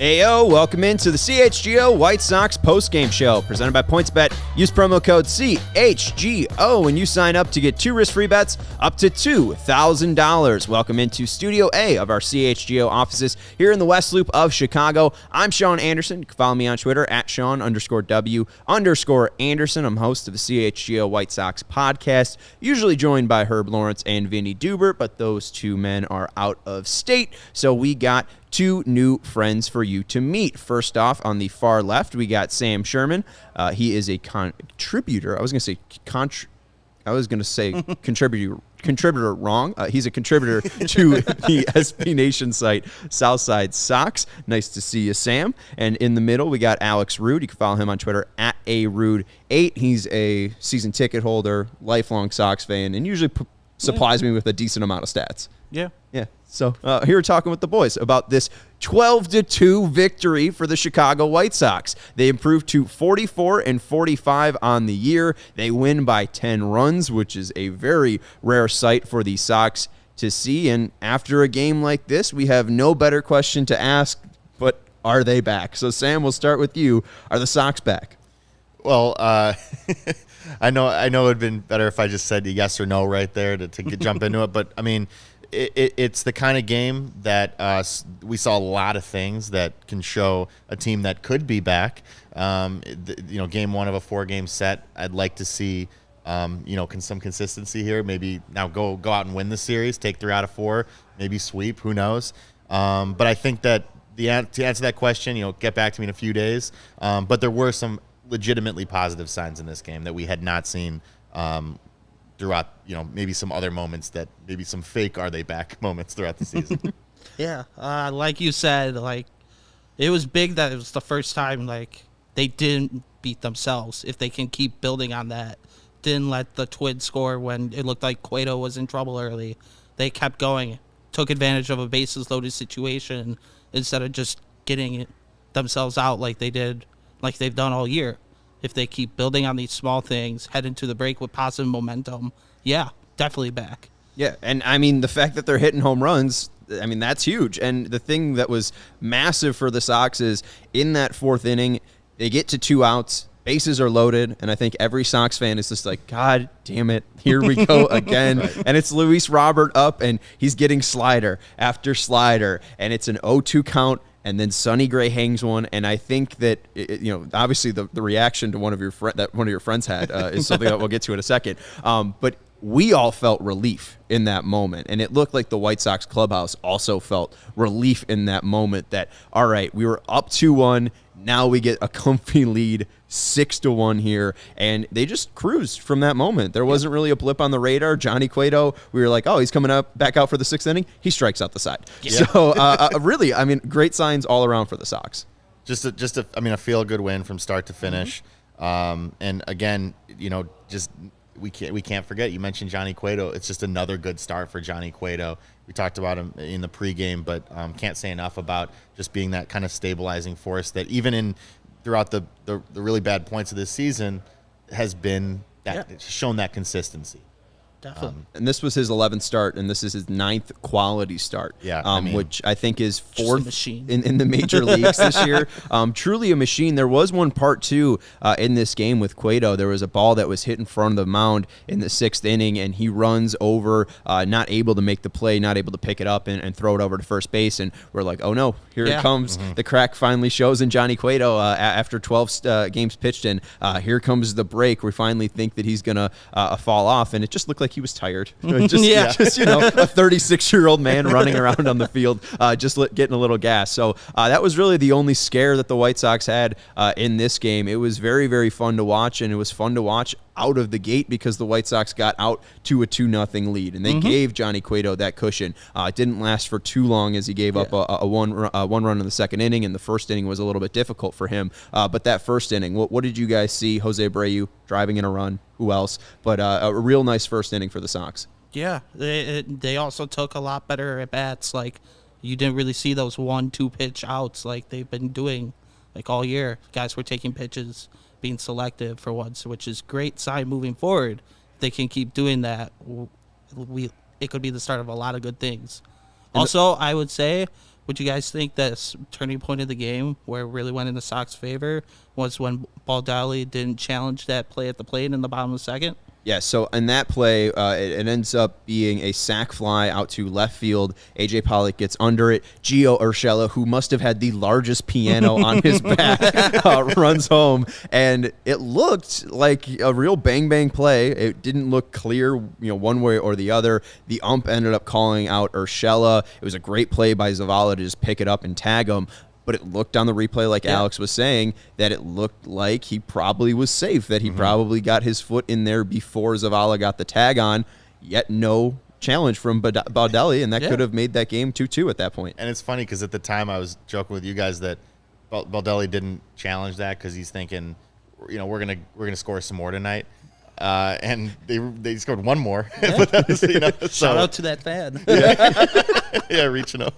Heyo, welcome into the CHGO White Sox postgame show presented by PointsBet. Use promo code CHGO when you sign up to get 2 risk-free bets up to $2,000. Welcome into Studio A of our CHGO offices here in the West Loop of Chicago. I'm Sean Anderson. You can follow me on Twitter at Sean_W_Anderson. I'm host of the CHGO White Sox podcast, usually joined by Herb Lawrence and Vinny Dubert, but those two men are out of state, so we got 2 new friends for you to meet. First off, on the far left, we got Sam Sherman. He is a contributor. I was going to say contributor wrong. He's a contributor to the SB Nation site, Southside Sox. Nice to see you, Sam. And in the middle, we got Alex Rude. You can follow him on Twitter at arude8. He's a season ticket holder, lifelong Sox fan, and usually supplies me with a decent amount of stats. Yeah. So here we're talking with the boys about this 12-2 victory for the Chicago White Sox. They improved to 44-45 on the year. They win by 10 runs, which is a very rare sight for the Sox to see. And after a game like this, we have no better question to ask, but are they back? So Sam, we'll start with you. Are the Sox back? Well, I know it would have been better if I just said yes or no right there to jump into it. But, I mean, it's the kind of game that we saw a lot of things that can show a team that could be back. Game 1 of a 4-game set, I'd like to see some consistency here. Maybe now go out and win the series, take 3 out of 4, maybe sweep, who knows. But I think that to answer that question, get back to me in a few days. But there were some legitimately positive signs in this game that we had not seen throughout, maybe some other moments, that maybe some fake are they back moments throughout the season. Yeah, like you said, it was big that it was the first time they didn't beat themselves. If they can keep building on that, didn't let the Twins score when it looked like Cueto was in trouble early. They kept going, took advantage of a bases loaded situation instead of just getting themselves out like they've done all year. If they keep building on these small things, head into the break with positive momentum, yeah, definitely back. Yeah, and I mean, the fact that they're hitting home runs, I mean, that's huge. And the thing that was massive for the Sox is in that 4th inning, they get to 2 outs, bases are loaded, and I think every Sox fan is just like, God damn it, here we go again. Right. And it's Luis Robert up, and he's getting slider after slider, and it's an 0-2 count. And then Sonny Gray hangs one, and I think that obviously the reaction to one of your friends had is something that we'll get to in a second. But we all felt relief in that moment, and it looked like the White Sox clubhouse also felt relief in that moment. That all right, we were up 2-1, now we get a comfy lead, 6-1 here, and they just cruised from that moment. There wasn't really a blip on the radar. Johnny Cueto, we were like, oh, he's coming back out for the 6th inning. He strikes out the side. Yeah. So really, I mean, great signs all around for the Sox. Just a feel-good win from start to finish. And again, we can't forget, you mentioned Johnny Cueto. It's just another good start for Johnny Cueto. We talked about him in the pregame, but can't say enough about just being that kind of stabilizing force that even throughout the really bad points of this season has been shown that consistency. Definitely. And this was his 11th start, and this is his 9th quality start, which I think is 4th in the major leagues this year. Truly a machine. There was one part, too, in this game with Cueto. There was a ball that was hit in front of the mound in the 6th inning, and he runs over, not able to make the play, not able to pick it up and throw it over to first base. And we're like, oh, no, here it comes. Mm-hmm. The crack finally shows in Johnny Cueto after 12 games pitched in. Here comes the break. We finally think that he's going to fall off, and it just looked like he was tired. Just a 36-year-old man running around on the field, getting a little gas. So that was really the only scare that the White Sox had in this game. It was very, very fun to watch, and it was fun to watch out of the gate because the White Sox got out to a 2-0 lead, and they gave Johnny Cueto that cushion. It didn't last for too long as he gave up a one run in the 2nd inning, and the 1st inning was a little bit difficult for him. But that 1st inning, what did you guys see? Jose Abreu driving in a run. Who else? But a real nice 1st inning for the Sox. Yeah, they also took a lot better at bats. You didn't really see those 1-2 pitch outs like they've been doing all year. Guys were taking pitches, being selective for once, which is great sign moving forward. If they can keep doing that, it could be the start of a lot of good things. Also, I would say Would you guys think that turning point of the game where it really went in the Sox favor was when Baldelli didn't challenge that play at the plate in the bottom of the second? Yeah, so in that play, it ends up being a sac fly out to left field. A.J. Pollock gets under it. Gio Urshela, who must have had the largest piano on his back, runs home. And it looked like a real bang-bang play. It didn't look clear, one way or the other. The ump ended up calling out Urshela. It was a great play by Zavala to just pick it up and tag him. But it looked on the replay, like Alex was saying, that it looked like he probably was safe, that he probably got his foot in there before Zavala got the tag on, yet no challenge from Baldelli, and that could have made that game 2-2 at that point. And it's funny because at the time I was joking with you guys that Baldelli didn't challenge that because he's thinking, we're gonna score some more tonight. And they scored one more. But that was, Shout out to that fan. Yeah, reaching over.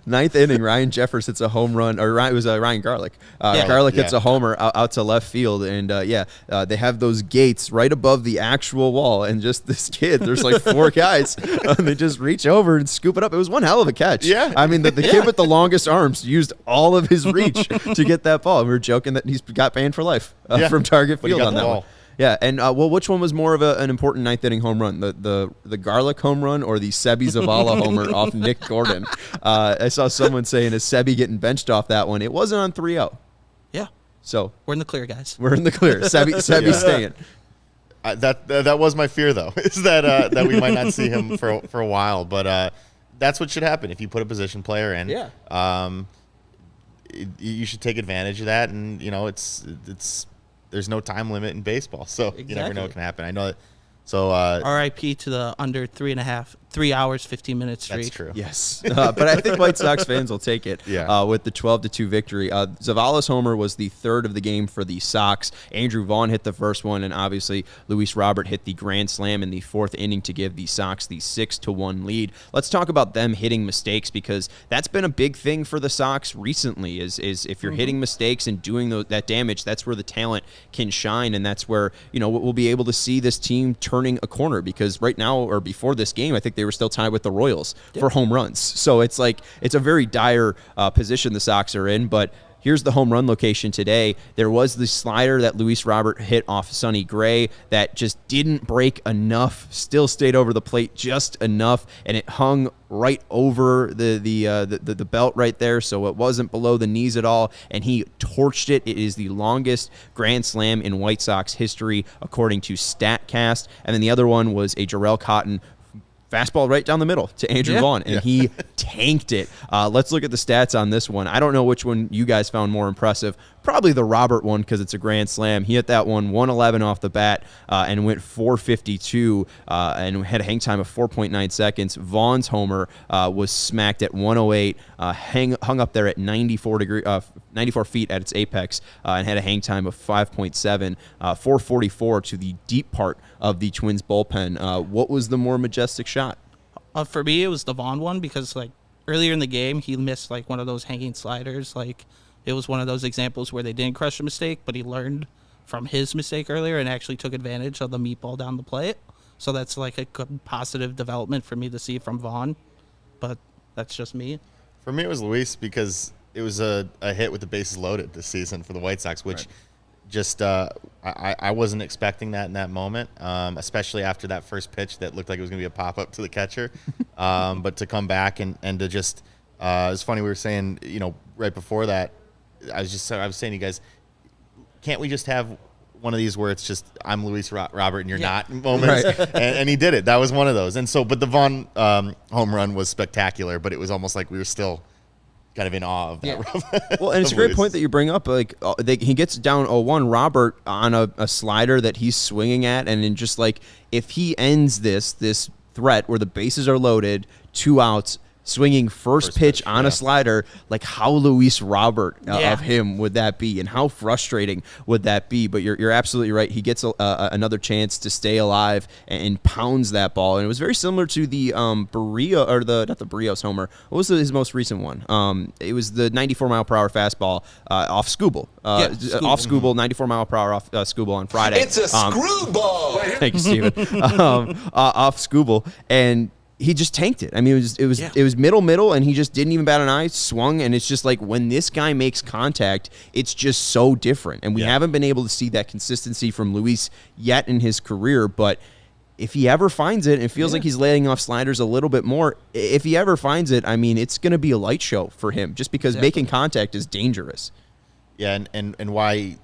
Ninth inning, Ryan Jeffers hits a home run, or it was Ryan Garlick. Garlick hits a homer out to left field, and they have those gates right above the actual wall, and just this kid, there's like four guys, and they just reach over and scoop it up. It was one hell of a catch. Yeah. I mean, the kid with the longest arms used all of his reach to get that ball. We were joking that he's got banned for life from target field on that one. Yeah, and which one was more of an important ninth inning home run, the Garlic home run or the Seby Zavala homer off Nick Gordon? I saw someone saying, "Is Seby getting benched off that one?" It wasn't on 3-0. Yeah, so we're in the clear, guys. We're in the clear. Seby's staying. That was my fear, though, is that we might not see him for a while. But that's what should happen if you put a position player in. Yeah. You should take advantage of that, and it's. There's no time limit in baseball, so you never know what can happen. I know that. So R.I.P. to the under 3 hours, 15 minutes streak. That's true. Yes, but I think White Sox fans will take it with the 12-2 victory. Zavala's homer was the third of the game for the Sox. Andrew Vaughn hit the first one, and obviously Luis Robert hit the grand slam in the fourth inning to give the Sox the 6-1 lead. Let's talk about them hitting mistakes, because that's been a big thing for the Sox recently. Is if you're hitting mistakes and doing that damage, that's where the talent can shine, and that's where we'll be able to see this team turning a corner. Because right now, or before this game, I think they were still tied with the Royals for home runs. So it's a very dire position the Sox are in. But here's the home run location today. There was the slider that Luis Robert hit off Sonny Gray that just didn't break enough, still stayed over the plate just enough, and it hung right over the belt right there, so it wasn't below the knees at all, and he torched it. It is the longest grand slam in White Sox history, according to StatCast. And then the other one was a Jarrell Cotton fastball right down the middle to Andrew Vaughn, and he tanked it. Let's look at the stats on this one. I don't know which one you guys found more impressive. Probably the Robert one, because it's a grand slam. He hit that one 111 off the bat and went 452 and had a hang time of 4.9 seconds. Vaughn's homer was smacked at 108, hung up there at 94 feet at its apex, and had a hang time of 5.7, 444 to the deep part of the Twins bullpen. What was the more majestic shot? For me, it was the Vaughn one, because earlier in the game, he missed one of those hanging sliders. It was one of those examples where they didn't crush a mistake, but he learned from his mistake earlier and actually took advantage of the meatball down the plate. So that's a good positive development for me to see from Vaughn. But that's just me. For me, it was Luis, because it was a hit with the bases loaded this season for the White Sox, which just I wasn't expecting that in that moment, especially after that first pitch that looked like it was going to be a pop-up to the catcher. But to come back and to just it's funny, we were saying, right before that, I was saying to you guys, can't we just have one of these where it's just I'm Luis Robert and you're not moments? Right. And he did it. That was one of those. And so, but the Vaughn home run was spectacular, but it was almost like we were still kind of in awe of that. Well, and it's a great point that you bring up. He gets down 0-1, Robert, on a slider that he's swinging at, and then just if he ends this threat where the bases are loaded, 2 outs, swinging first pitch on a slider, how Luis Robert of him would that be, and how frustrating would that be? But you're absolutely right. He gets another chance to stay alive and pounds that ball, and it was very similar to the Barrio, or not the Barrios homer. What was his most recent one? It was the 94-mile-per-hour fastball off Skubal. Off Skubal, 94-mile-per-hour off Skubal on Friday. It's a screwball. Thank you, Steven. Off Skubal, and he just tanked it. I mean, it was middle, and he just didn't even bat an eye, swung, and it's just like when this guy makes contact, it's just so different. And we haven't been able to see that consistency from Luis yet in his career, but if he ever finds it, and it feels like he's laying off sliders a little bit more. If he ever finds it, I mean, it's going to be a light show for him just because making contact is dangerous. Yeah, and why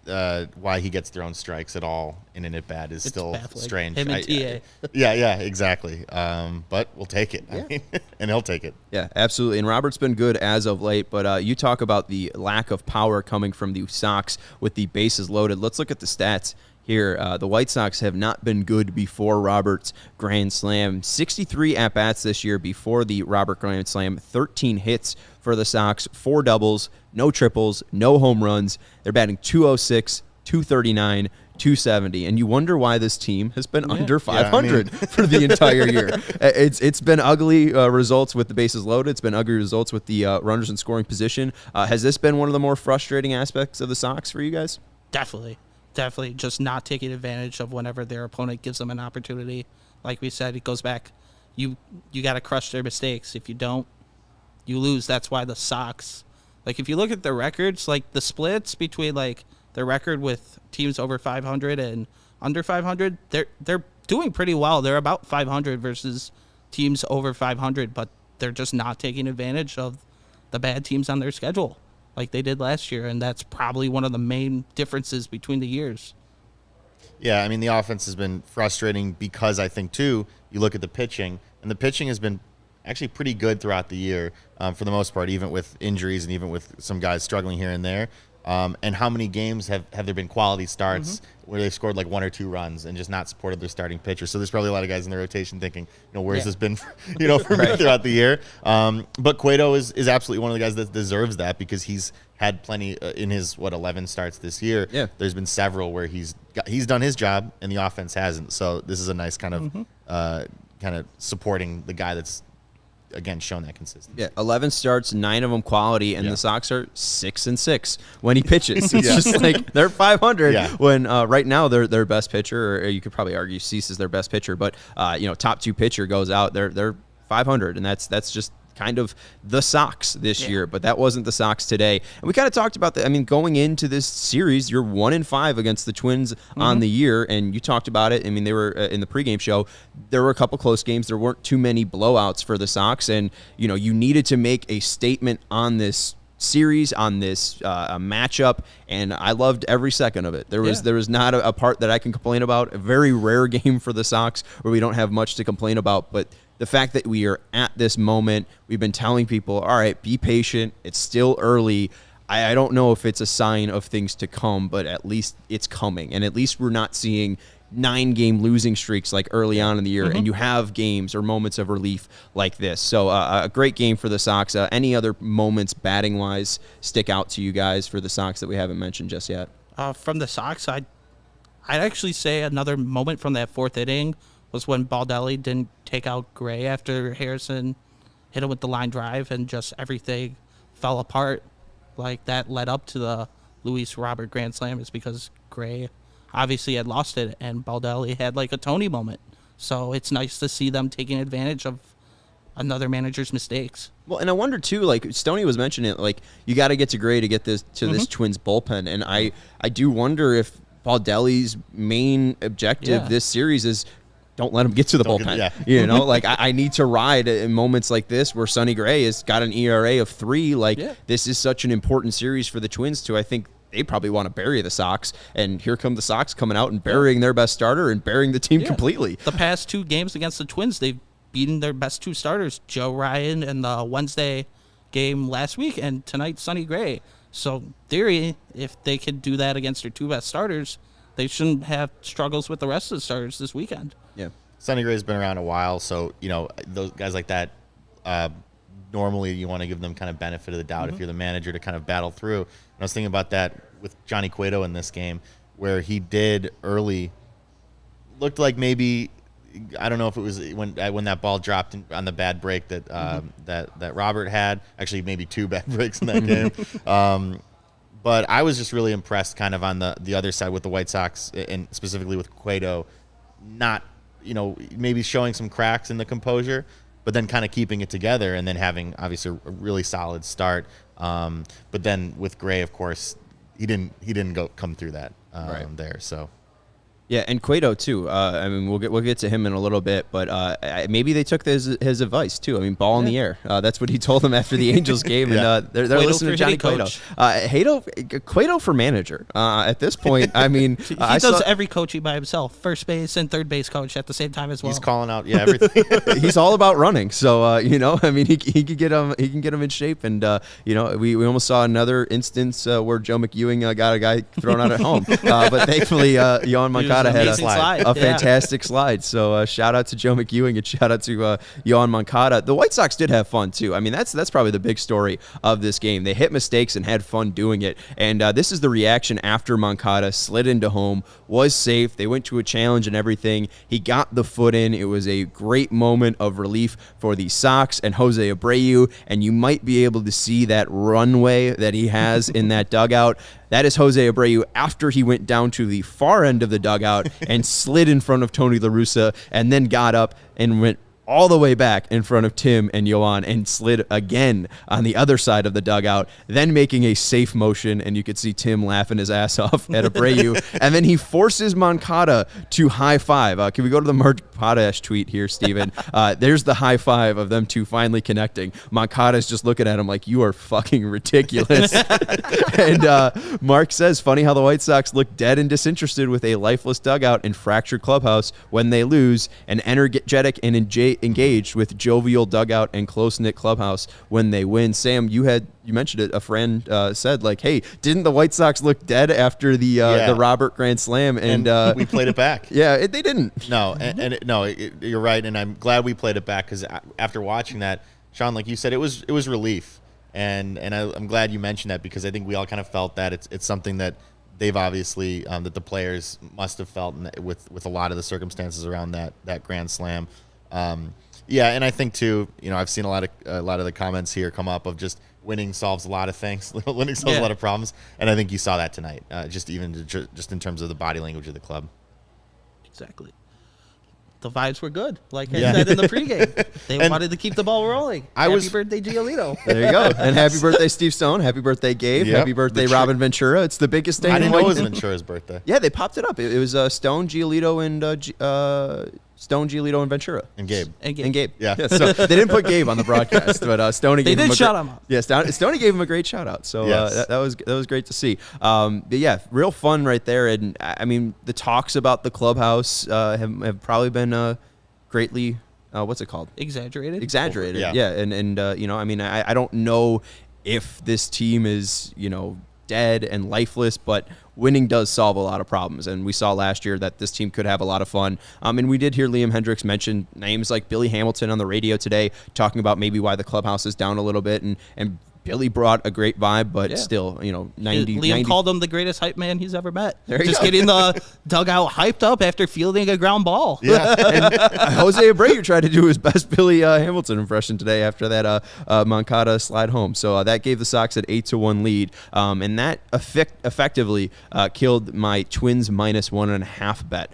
he gets thrown strikes at all in an at-bat is still baffling. strange. Him and TA. Yeah, exactly. But we'll take it. I mean, and he'll take it. Yeah, absolutely. And Robert's been good as of late, but you talk about the lack of power coming from the Sox with the bases loaded. Let's look at the stats here. The White Sox have not been good before Robert's grand slam. 63 at-bats this year before the Robert grand slam. 13 hits for the Sox, 4 doubles, no triples, no home runs. They're batting .206, .239, .270, and you wonder why this team has been under 500 for the entire year. It's been ugly results with the bases loaded. It's been ugly results with the runners in scoring position. Has this been one of the more frustrating aspects of the Sox for you guys? Definitely just not taking advantage of whenever their opponent gives them an opportunity. Like we said, it goes back. You got to crush their mistakes. If you don't, you lose. That's why the Sox, like if you look at their records, like the splits between like their record with teams over 500 and under 500, they're doing pretty well. They're about 500 versus teams over 500, but they're just not taking advantage of the bad teams on their schedule like they did last year, and that's probably one of the main differences between the years. Yeah, I mean, the offense has been frustrating because I think, too, you look at the pitching, and the pitching has been actually pretty good throughout the year for the most part, even with injuries and even with some guys struggling here and there. And how many games have there been quality starts where they've scored like 1 or 2 runs and just not supported their starting pitcher? So there's probably a lot of guys in the rotation thinking, where's this been, for me throughout the year? But Cueto is absolutely one of the guys that deserves that because he's had plenty in his 11 starts this year. Yeah, there's been several where he's done his job and the offense hasn't. So this is a nice kind of supporting the guy that's, again, shown that consistency. Yeah, 11 starts, 9 of them quality, and the Sox are 6-6 when he pitches. It's just like they're 500 when right now their best pitcher, or you could probably argue Cease is their best pitcher, but top 2 pitcher goes out, they're 500, and that's just kind of the Sox this year, but that wasn't the Sox today. And we kind of talked about that. I mean, going into this series, you're 1-5 against the Twins on the year, and you talked about it. I mean, they were in the pregame show. There were a couple close games. There weren't too many blowouts for the Sox, and you needed to make a statement on this series, on this matchup, and I loved every second of it. There was not a part that I can complain about. A very rare game for the Sox where we don't have much to complain about, but the fact that we are at this moment, we've been telling people, all right, be patient. It's still early. I don't know if it's a sign of things to come, but at least it's coming. And at least we're not seeing 9-game losing streaks like early on in the year, and you have games or moments of relief like this. So a great game for the Sox. Any other moments batting-wise stick out to you guys for the Sox that we haven't mentioned just yet? From the Sox, I'd actually say another moment from that 4th inning was when Baldelli didn't take out Gray after Harrison hit him with the line drive, and just everything fell apart. Like that led up to the Luis Robert grand slam is because Gray obviously had lost it, and Baldelli had like a Tony moment. So it's nice to see them taking advantage of another manager's mistakes. Well, and I wonder too, like Stoney was mentioning it, like you got to get to Gray to get this to this Twins bullpen, and I do wonder if Baldelli's main objective this series is don't let him get to the bullpen. Like I need to ride in moments like this where Sonny Gray has got an ERA of 3. Like this is such an important series for the Twins too. I think they probably want to bury the Sox, and here come the Sox coming out and burying their best starter and burying the team completely. The past 2 games against the Twins, they've beaten their best 2 starters, Joe Ryan in the Wednesday game last week, and tonight Sonny Gray. So, in theory, if they could do that against their 2 best starters, they shouldn't have struggles with the rest of the starters this weekend. Yeah. Sonny Gray's been around a while, so, those guys like that, normally you want to give them kind of benefit of the doubt if you're the manager to kind of battle through. And I was thinking about that with Johnny Cueto in this game, where he did early, looked like maybe, I don't know if it was when that ball dropped on the bad break that that Robert had. Actually, maybe 2 bad breaks in that game. But I was just really impressed kind of on the other side with the White Sox, and specifically with Cueto, not maybe showing some cracks in the composure, but then kind of keeping it together and then having obviously a really solid start. But then with Gray, of course, he didn't come through that there. So. Yeah, and Cueto too. I mean, we'll get to him in a little bit, but maybe they took his advice too. I mean, ball in the air. That's what he told them after the Angels game, and they're listening to Johnny Cueto. Cueto for manager at this point. I mean, he does every coaching by himself, first base and third base coach at the same time as well. He's calling out everything. He's all about running, so I mean, he could get him in shape, and we almost saw another instance where Joe McEwing got a guy thrown out at home, but thankfully, Yohan Moncada had a fantastic slide. So shout out to Joe McEwing and shout out to Yohan Moncada. The White Sox did have fun too. I mean, that's probably the big story of this game. They hit mistakes and had fun doing it. And this is the reaction after Moncada slid into home, was safe. They went to a challenge and everything. He got the foot in. It was a great moment of relief for the Sox and Jose Abreu. And you might be able to see that runway that he has in that dugout. That is Jose Abreu after he went down to the far end of the dugout and slid in front of Tony La Russa and then got up and went all the way back in front of Tim and Yohan and slid again on the other side of the dugout, then making a safe motion, and you could see Tim laughing his ass off at Abreu. And then he forces Moncada to high five. Can we go to the Mark Potash tweet here, Steven? There's the high five of them two finally connecting. Moncada's just looking at him like, you are fucking ridiculous. And Mark says, funny how the White Sox look dead and disinterested with a lifeless dugout and fractured clubhouse when they lose, and energetic and engaged with jovial dugout and close-knit clubhouse when they win. Sam, you mentioned it. A friend said, like, hey, didn't the White Sox look dead after the Robert Grand Slam? And we played it back. Yeah, they didn't. No, you're right, and I'm glad we played it back because after watching that, Sean, like you said, it was relief, and I'm glad you mentioned that because I think we all kind of felt that it's something that they've obviously that the players must have felt with a lot of the circumstances around that Grand Slam. And I think too, I've seen a lot of the comments here come up of just winning solves a lot of things, winning solves a lot of problems, and I think you saw that tonight, just in terms of the body language of the club. Exactly. The vibes were good, like I said in the pregame. They wanted to keep the ball rolling. Happy birthday, Giolito. There you go. And happy birthday, Steve Stone. Happy birthday, Gabe. Yep. Happy birthday, Robin Ventura. It's the biggest thing. I didn't know it was Ventura's birthday. Yeah, they popped it up. It was Stone, Giolito, and Ventura. And Gabe. And Gabe. Yeah. So they didn't put Gabe on the broadcast, but Stoney gave him shout him out. Yeah, Stoney gave him a great shout out. So that was great to see. But yeah, real fun right there. And I mean, the talks about the clubhouse have probably been greatly what's it called? Exaggerated. Yeah. And I mean, I don't know if this team is dead and lifeless, but winning does solve a lot of problems, and we saw last year that this team could have a lot of fun. And we did hear Liam Hendricks mention names like Billy Hamilton on the radio today, talking about maybe why the clubhouse is down a little bit, and Billy brought a great vibe, but still, 90. Called him the greatest hype man he's ever met. Just getting the dugout hyped up after fielding a ground ball. Yeah, and Jose Abreu tried to do his best Billy Hamilton impression today after that Moncada slide home. So that gave the Sox an 8-1 lead, and that effectively killed my Twins -1.5 bet.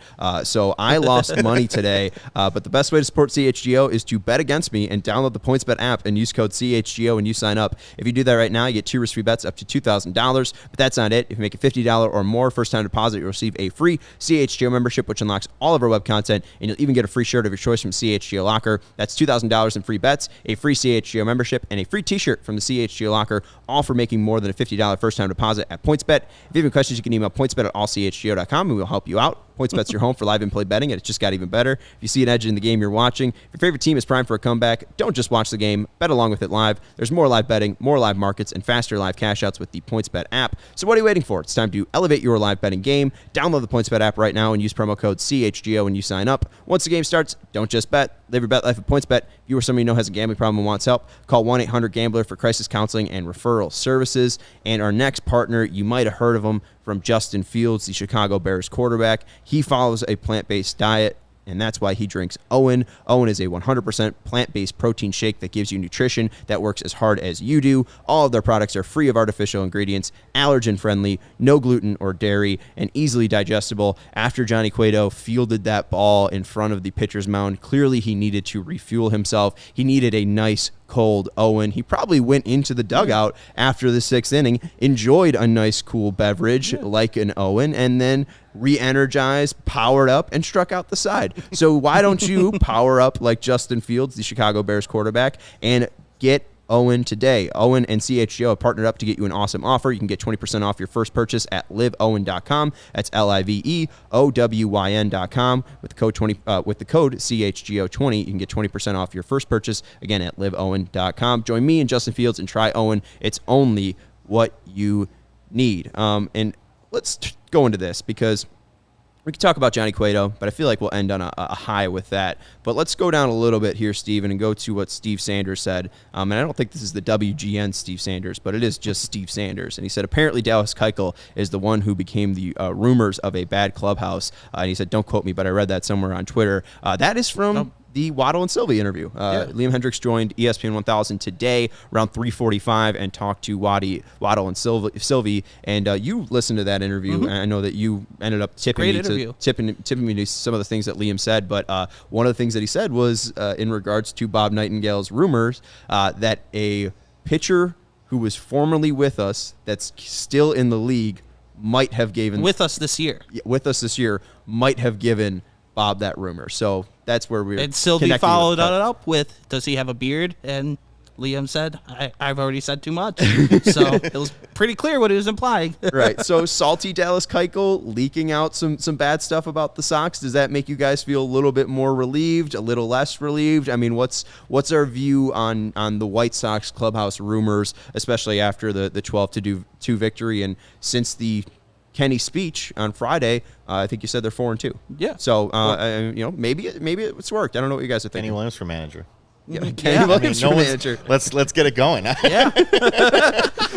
So I lost money today, but the best way to support CHGO is to bet against me and download the PointsBet app and use code CHGO when you sign up. If you do that right now, you get 2 risk-free bets up to $2,000. But that's not it. If you make a $50 or more first-time deposit, you'll receive a free CHGO membership, which unlocks all of our web content, and you'll even get a free shirt of your choice from CHGO Locker. That's $2,000 in free bets, a free CHGO membership, and a free T-shirt from the CHGO Locker, all for making more than a $50 first-time deposit at PointsBet. If you have any questions, you can email pointsbet@allchgo.com, and we'll help you out. PointsBet's your home for live in-play betting, and it's just got even better. If you see an edge in the game you're watching, if your favorite team is primed for a comeback, don't just watch the game, bet along with it live. There's more live betting, more live markets, and faster live cash-outs with the PointsBet app. So what are you waiting for? It's time to elevate your live betting game. Download the PointsBet app right now and use promo code CHGO when you sign up. Once the game starts, don't just bet. Live your bet life at PointsBet. If you or somebody you know has a gambling problem and wants help, call 1-800-GAMBLER for crisis counseling and referral services. And our next partner, you might have heard of him, from Justin Fields, the Chicago Bears quarterback. He follows a plant-based diet. and that's why he drinks Owen. Owen is a 100% plant-based protein shake that gives you nutrition that works as hard as you do. All of their products are free of artificial ingredients, allergen-friendly, no gluten or dairy, and easily digestible. After Johnny Cueto fielded that ball in front of the pitcher's mound, clearly he needed to refuel himself. He needed a nice cold Owen. He probably went into the dugout after the 6th inning, enjoyed a nice cool beverage like an Owen, and then re-energized, powered up, and struck out the side. So why don't you power up like Justin Fields, the Chicago Bears quarterback, and get Owen today? Owen and CHGO have partnered up to get you an awesome offer. You can get 20% off your first purchase at liveowen.com. That's LIVEOWYN.com. With the code CHGO20, you can get 20% off your first purchase, again, at liveowen.com. Join me and Justin Fields and try Owen. It's only what you need. And let's go into this because we could talk about Johnny Cueto, but I feel like we'll end on a high with that. But let's go down a little bit here, Steven, and go to what Steve Sanders said. And I don't think this is the WGN Steve Sanders, but it is just Steve Sanders. And he said, apparently Dallas Keuchel is the one who became the rumors of a bad clubhouse. And he said, don't quote me, but I read that somewhere on Twitter. That is from the Waddle and Sylvie interview. Liam Hendricks joined ESPN 1000 today around 3:45 and talked to Waddle and Sylvie. And you listened to that interview. And I know that you ended up tipping me to some of the things that Liam said. But one of the things that he said was in regards to Bob Nightingale's rumors that a pitcher who was formerly with us that's still in the league might have given with us this year might have given Bob that rumor. So that's where we're. And Sylvie followed it up with, does he have a beard? And Liam said, I've already said too much. So it was pretty clear what he was implying. Right. So salty Dallas Keuchel leaking out some bad stuff about the Sox. Does that make you guys feel a little bit more relieved, a little less relieved? I mean, what's our view on the White Sox clubhouse rumors, especially after the 12-2 victory and since the Kenny speech on Friday? I think you said they're 4-2. Yeah. So maybe it's worked. I don't know what you guys are thinking. Kenny Williams for manager. Kenny Williams for manager. Let's get it going. Yeah.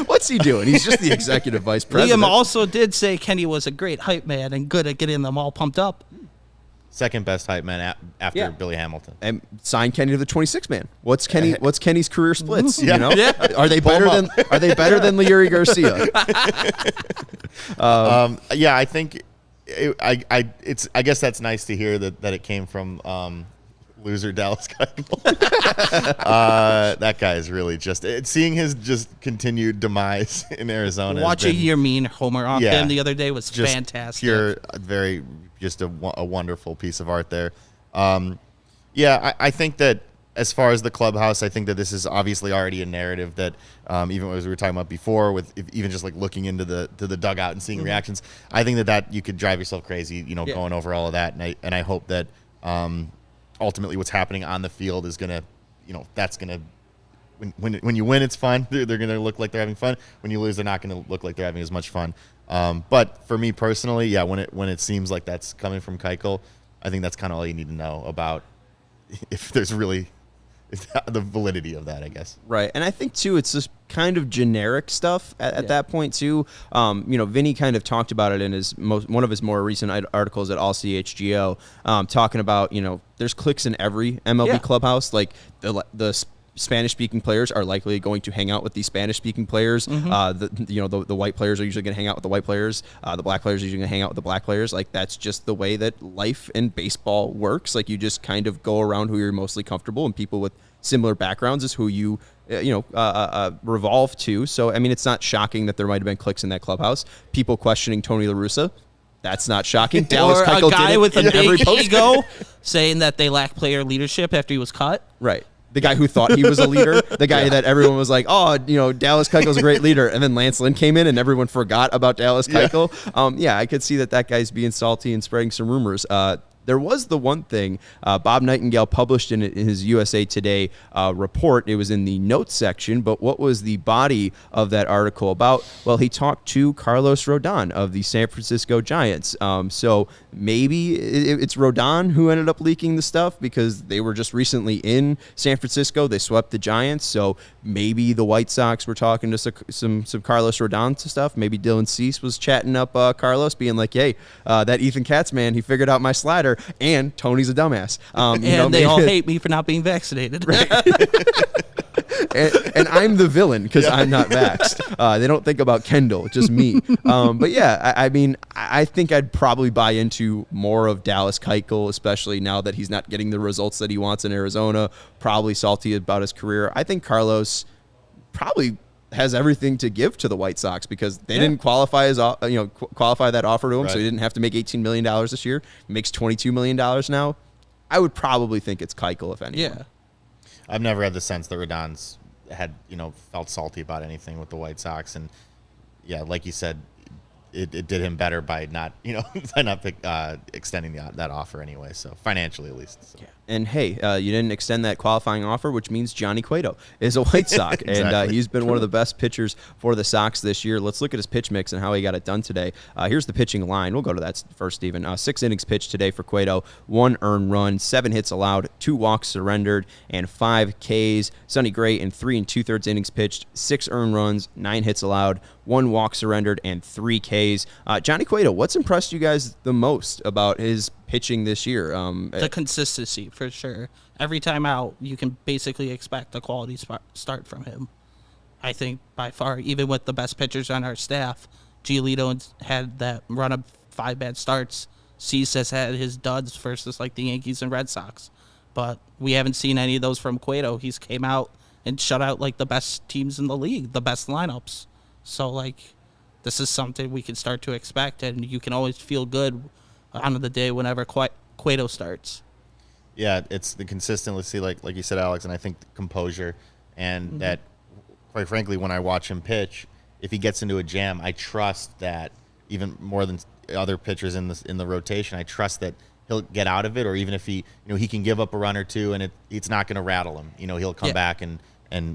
What's he doing? He's just the executive vice president. Liam also did say Kenny was a great hype man and good at getting them all pumped up. Second best hype man after Billy Hamilton. And signed Kenny to the 26 man. What's Kenny's career splits? Yeah. You know? Yeah. Are they better than Leury Garcia? I think I guess that's nice to hear that it came from loser Dallas Keuchel. That guy is really just seeing his just continued demise in Arizona. Watching your mean homer off him the other day was fantastic. Just a wonderful piece of art there. I think that as far as the clubhouse, I think that this is obviously already a narrative that even as we were talking about before, with even just like looking into the dugout and seeing reactions, I think that you could drive yourself crazy, going over all of that. And I hope that ultimately what's happening on the field is gonna, that's gonna. When you win, it's fun. They're going to look like they're having fun. When you lose, they're not going to look like they're having as much fun. But for me personally, when it seems like that's coming from Keuchel, I think that's kind of all you need to know about if there's really the validity of that, I guess. Right. And I think, too, it's just kind of generic stuff at that point, too. Vinny kind of talked about it in one of his more recent articles at All CHGO, talking about, there's cliques in every MLB clubhouse. Like the Spanish-speaking players are likely going to hang out with the Spanish-speaking players. The white players are usually going to hang out with the white players. The black players are usually going to hang out with the black players. Like, that's just the way that life in baseball works. Like, you just kind of go around who you're mostly comfortable, and people with similar backgrounds is who you revolve to. So, I mean, it's not shocking that there might have been cliques in that clubhouse. People questioning Tony La Russa. That's not shocking. Dallas or Keuchel a guy did it with a big post. ego saying that they lack player leadership after he was cut. Right. The guy who thought he was a leader, the guy that everyone was like, Dallas Keuchel's a great leader. And then Lance Lynn came in and everyone forgot about Dallas Keuchel. I could see that guy's being salty and spreading some rumors. There was the one thing Bob Nightingale published in his USA Today report. It was in the notes section, but what was the body of that article about? Well, he talked to Carlos Rodon of the San Francisco Giants. So maybe it's Rodon who ended up leaking the stuff because they were just recently in San Francisco. They swept the Giants. So maybe the White Sox were talking to some Carlos Rodon stuff. Maybe Dylan Cease was chatting up Carlos, being like, hey, that Ethan Katz man, he figured out my slider. there, and Tony's a dumbass. And they all hate me for not being vaccinated. Right. and I'm the villain because I'm not vaxxed. They don't think about Kendall, just me. But yeah, I mean, I think I'd probably buy into more of Dallas Keuchel, especially now that he's not getting the results that he wants in Arizona. Probably salty about his career. I think Carlos probably has everything to give to the White Sox because they didn't qualify qualify that offer to him, so he didn't have to make $18 million this year. He makes $22 million now. I would probably think it's Keuchel, if anyone. Yeah. I've never had the sense that Rodon's had, felt salty about anything with the White Sox. And, yeah, like you said, it did him better by not, extending that offer anyway. So financially, at least. So. Yeah. And hey, you didn't extend that qualifying offer, which means Johnny Cueto is a White Sox, exactly. And he's been one of the best pitchers for the Sox this year. Let's look at his pitch mix and how he got it done today. Here's the pitching line. We'll go to that first, Steven. 6 innings pitched today for Cueto, 1 earned run, 7 hits allowed, 2 walks surrendered, and 5 Ks. Sonny Gray in 3 2/3 innings pitched, 6 earned runs, 9 hits allowed, 1 walk surrendered, and 3 Ks. Johnny Cueto, what's impressed you guys the most about his pitching this year? The consistency, for sure. Every time out, you can basically expect a quality start from him. I think by far, even with the best pitchers on our staff, Giolito had that run of 5 bad starts. Cease has had his duds versus like the Yankees and Red Sox. But we haven't seen any of those from Cueto. He's came out and shut out like the best teams in the league, the best lineups. So like, this is something we can start to expect, and you can always feel good on the day whenever Cueto starts. Yeah, it's the consistency, like you said, Alex, and I think the composure, and that, quite frankly, when I watch him pitch, if he gets into a jam, I trust that even more than other pitchers in the rotation, I trust that he'll get out of it, or even if he can give up a run or two, and it's not going to rattle him. He'll come back and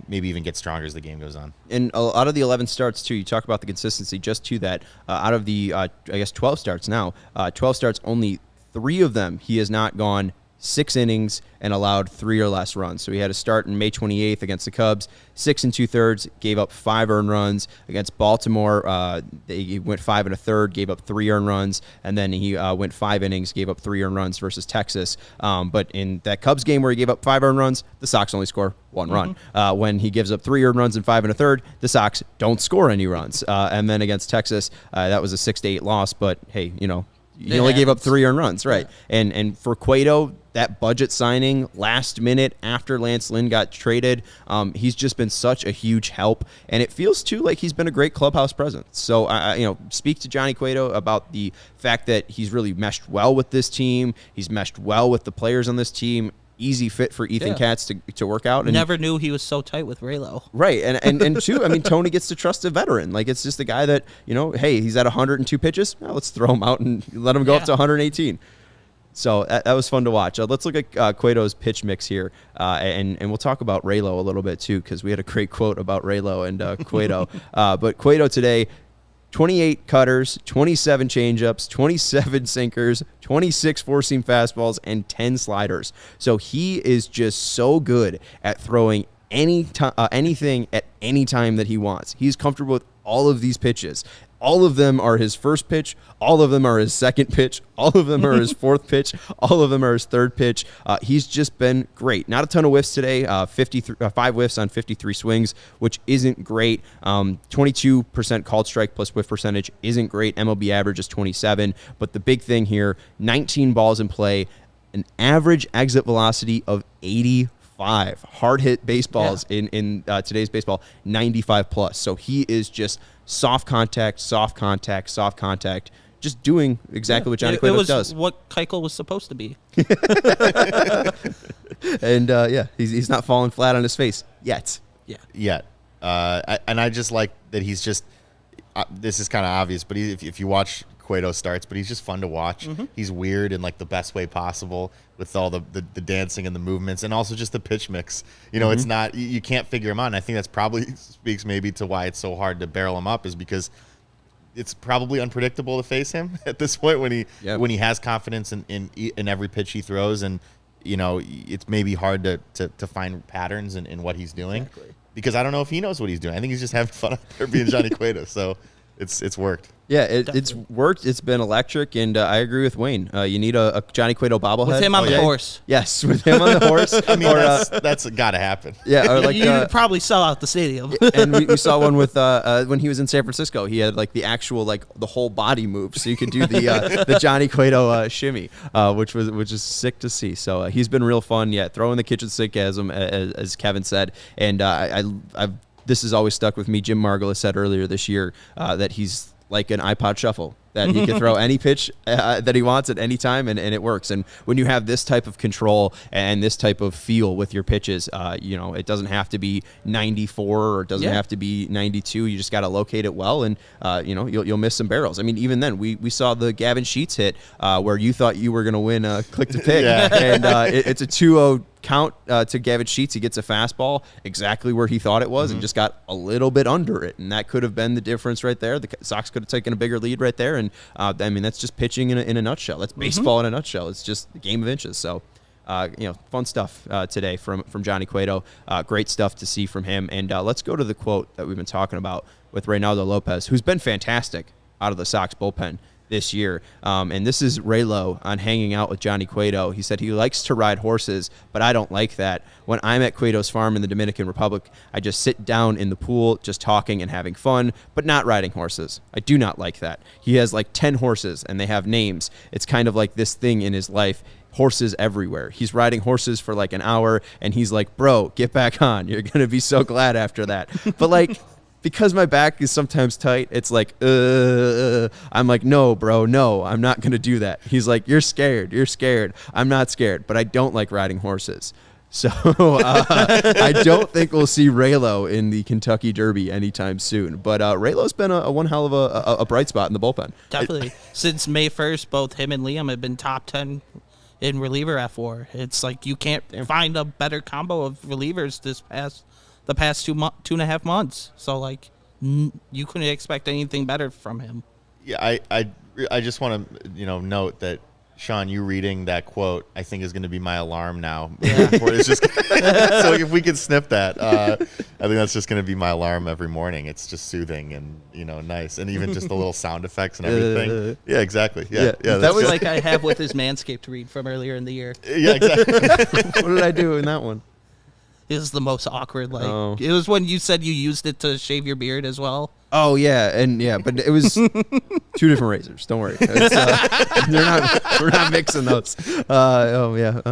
maybe even get stronger as the game goes on. And out of the 11 starts, too, you talk about the consistency. Just to that, out of the, 12 starts now, 12 starts, only 3 of them he has not gone 6 innings and allowed 3 or less runs. So he had a start on May 28th against the Cubs, 6 2/3, gave up 5 earned runs. Against Baltimore, he went 5 1/3, gave up 3 earned runs, and then he went 5 innings, gave up 3 earned runs versus Texas. But in that Cubs game where he gave up 5 earned runs, the Sox only score 1 run. When he gives up 3 earned runs and 5 1/3, the Sox don't score any runs. And then against Texas, that was a 6-8 loss. But hey, he only gave up 3 earned runs, right? Yeah. And for Cueto, that budget signing last minute after Lance Lynn got traded, he's just been such a huge help, and it feels too like he's been a great clubhouse presence. So speak to Johnny Cueto about the fact that he's really meshed well with this team. He's meshed well with the players on this team. Easy fit for Ethan Katz to work out. And never knew he was so tight with Reynaldo. Right, and two, I mean, Tony gets to trust a veteran. Like, it's just a guy that, hey, he's at 102 pitches. Well, let's throw him out and let him go up to 118. So that was fun to watch. Let's look at Cueto's pitch mix here, and we'll talk about Reynaldo a little bit too, because we had a great quote about Reynaldo and Cueto. But Cueto today, 28 cutters, 27 changeups, 27 sinkers, 26 four-seam fastballs, and 10 sliders. So he is just so good at throwing anything at any time that he wants. He's comfortable with all of these pitches. All of them are his first pitch. All of them are his second pitch. All of them are his fourth pitch. All of them are his third pitch. He's just been great. Not a ton of whiffs today. 5 whiffs on 53 swings, which isn't great. 22% called strike plus whiff percentage isn't great. MLB average is 27. But the big thing here, 19 balls in play, an average exit velocity of 85. Hard hit baseballs in today's baseball, 95 plus. So he is just soft contact, just doing exactly what Johnny Cueto does. What Keuchel was supposed to be. And he's not falling flat on his face yet. Yet. And I just like that he's just. This is kind of obvious, but if you watch Cueto starts, but he's just fun to watch. He's weird in like the best way possible with all the dancing and the movements, and also just the pitch mix. It's not, you can't figure him out. And I think that's probably speaks maybe to why it's so hard to barrel him up, is because it's probably unpredictable to face him at this point when he has confidence in every pitch he throws, and it's maybe hard to find patterns in what he's doing. Exactly. Because I don't know if he knows what he's doing. I think he's just having fun out there being Johnny Cueto. So it's worked. Yeah, it's worked. It's been electric, and I agree with Wayne. You need a Johnny Cueto bobblehead. With him on the horse. Yes, with him on the horse. I mean, that's got to happen. Yeah, or like you'd probably sell out the stadium. And we saw one with when he was in San Francisco. He had like the actual the whole body move, so you could do the Johnny Cueto shimmy, which is sick to see. So he's been real fun. Yeah, throwing the kitchen sink as Kevin said, and I've this has always stuck with me. Jim Margolis said earlier this year that he's like an iPod shuffle, that he can throw any pitch that he wants at any time, and it works. And when you have this type of control and this type of feel with your pitches, it doesn't have to be 94 or it doesn't have to be 92. You just got to locate it well, and you'll miss some barrels. I mean, even then, we saw the Gavin Sheets hit where you thought you were going to win click to pick, and it's a 2-0 count to Gavin Sheets. He gets a fastball exactly where he thought it was and just got a little bit under it, and that could have been the difference right there. The Sox could have taken a bigger lead right there, and that's just pitching in a nutshell. That's baseball in a nutshell. It's just the game of inches. So fun stuff today from Johnny Cueto. Great stuff to see from him. And let's go to the quote that we've been talking about with Reynaldo Lopez, who's been fantastic out of the Sox bullpen this year. And this is Raylo on hanging out with Johnny Cueto. He said he likes to ride horses, but I don't like that. When I'm at Cueto's farm in the Dominican Republic, I just sit down in the pool, just talking and having fun, but not riding horses. I do not like that. He has like 10 horses and they have names. It's kind of like this thing in his life. Horses everywhere. He's riding horses for like an hour and he's like, bro, get back on. You're going to be so glad after that. But because my back is sometimes tight, it's like, I'm like, no, bro, no, I'm not going to do that. He's like, you're scared. I'm not scared, but I don't like riding horses. So I don't think we'll see Raylo in the Kentucky Derby anytime soon. But Raylo's been a one hell of a bright spot in the bullpen. Definitely. Since May 1st, both him and Liam have been top 10 in reliever F4. It's like you can't find a better combo of relievers the past 2.5 months. So you couldn't expect anything better from him. Yeah, I just want to note that Sean, you reading that quote, I think is going to be my alarm now. Yeah. It's just so if we could snip that, I think that's just going to be my alarm every morning. It's just soothing and nice, and even just the little sound effects and everything. Yeah, exactly. Yeah. That was like I have with his Manscaped read from earlier in the year. Yeah, exactly. What did I do in that one? It was the most awkward. It was when you said you used it to shave your beard as well. Oh yeah, but it was 2 different razors. Don't worry, we're not mixing those.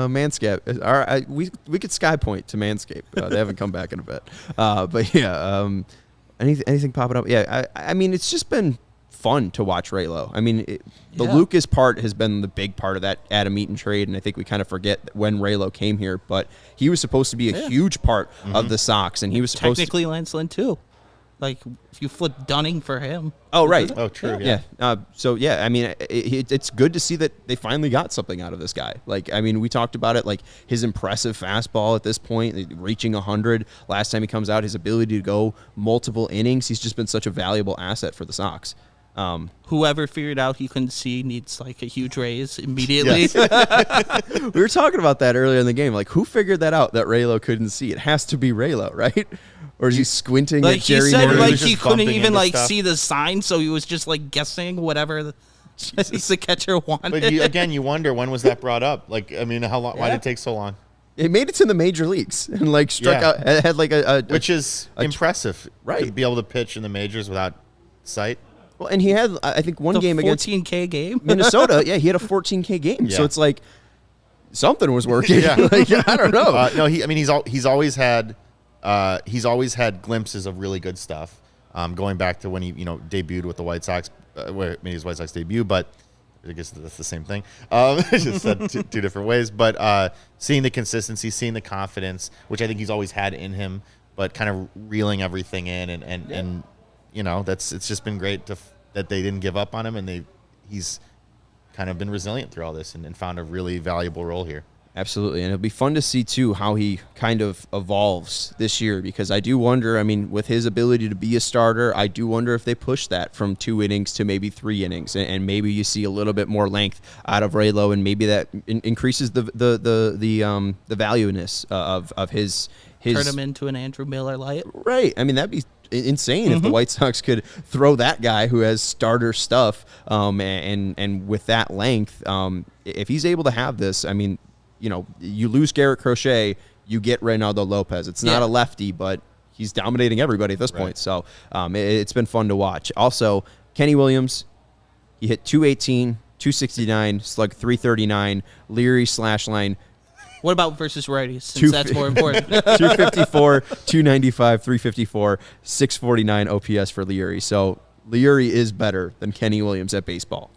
Manscaped. All right, we could Skypoint to Manscaped. They haven't come back in a bit. But yeah, anything popping up? Yeah, I mean it's just been fun to watch Raylo. I mean, the Lucas part has been the big part of that Adam Eaton trade, and I think we kind of forget when Raylo came here, but he was supposed to be a huge part of the Sox, and he was supposed technically Lance Lynn too. If you flip Dunning for him. Oh, right. Oh, true. Yeah. I mean, it's good to see that they finally got something out of this guy. We talked about it, his impressive fastball at this point, reaching 100. Last time he comes out, his ability to go multiple innings. He's just been such a valuable asset for the Sox. Whoever figured out he couldn't see needs a huge raise immediately. Yes. We were talking about that earlier in the game. Who figured that out that Raylo couldn't see? It has to be Raylo, right? Or is he squinting at Jerry Morgan? He said he couldn't even see the sign, so he was just guessing whatever the catcher wanted. But you wonder, when was that brought up? How long? Why did it take so long? It made it to the major leagues and struck out. It had which is impressive, right? To be able to pitch in the majors without sight. Well, and he had, I think, one game against 14K game Minnesota. Yeah, he had a 14K game. Yeah. So it's something was working. Yeah. I don't know. No, he's always had glimpses of really good stuff. Going back to when he debuted with the White Sox, maybe his White Sox debut, but I guess that's the same thing. Just said two different ways. But seeing the consistency, seeing the confidence, which I think he's always had in him, but kind of reeling everything in and it's just been great that they didn't give up on him, and he's kind of been resilient through all this and found a really valuable role here. Absolutely, and it'll be fun to see too how he kind of evolves this year, because I do wonder, with his ability to be a starter, I do wonder if they push that from 2 innings to maybe 3 innings, and maybe you see a little bit more length out of Raylo, and maybe that increases the valueness of his turn him into an Andrew Miller light. Right. That'd be insane if the White Sox could throw that guy who has starter stuff, and with that length, if he's able to have this, I mean, you lose Garrett Crochet, you get Reynaldo Lopez. It's not a lefty, but he's dominating everybody at this point. So it's been fun to watch. Also, Kenny Williams, he hit 218, 269, slug 339, Leary slash line. What about versus righties, since that's more important? 254, 295, 354, 649 OPS for Leary. So Leary is better than Kenny Williams at baseball.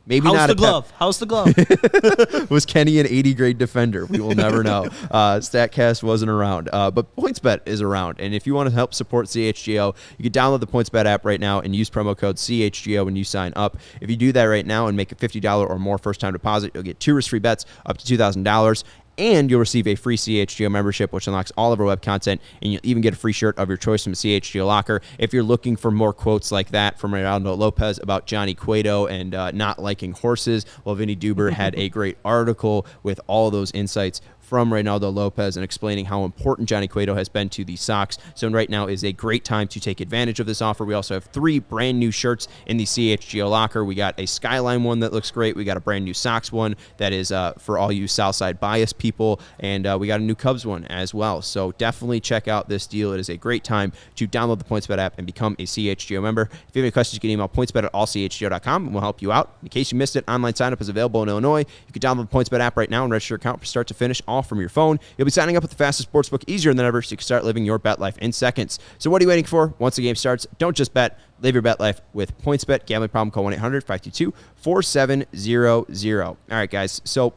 Maybe How's not the glove? How's the glove? Was Kenny an 80 grade defender? We will never know. StatCast wasn't around, but PointsBet is around. And if you want to help support CHGO, you can download the PointsBet app right now and use promo code CHGO when you sign up. If you do that right now and make a $50 or more first-time deposit, you'll get 2 risk-free bets up to $2,000. And you'll receive a free CHGO membership, which unlocks all of our web content, and you'll even get a free shirt of your choice from the CHGO locker. If you're looking for more quotes like that from Reynaldo Lopez about Johnny Cueto and not liking horses, well, Vinny Duber had a great article with all those insights from Reynaldo Lopez and explaining how important Johnny Cueto has been to the Sox. So right now is a great time to take advantage of this offer. We also have 3 brand new shirts in the CHGO locker. We got a Skyline one that looks great. We got a brand new Sox one that is for all you Southside bias people. And we got a new Cubs one as well. So definitely check out this deal. It is a great time to download the PointsBet app and become a CHGO member. If you have any questions, you can email pointsbet@allchgo.com and we'll help you out. In case you missed it, online sign-up is available in Illinois. You can download the PointsBet app right now and register your account from start to finish, all from your phone. You'll be signing up with the fastest sportsbook easier than ever, so you can start living your bet life in seconds. So what are you waiting for? Once the game starts, don't just bet. Live your bet life with PointsBet. Gambling problem, call 1-800-522-4700. All right, guys. So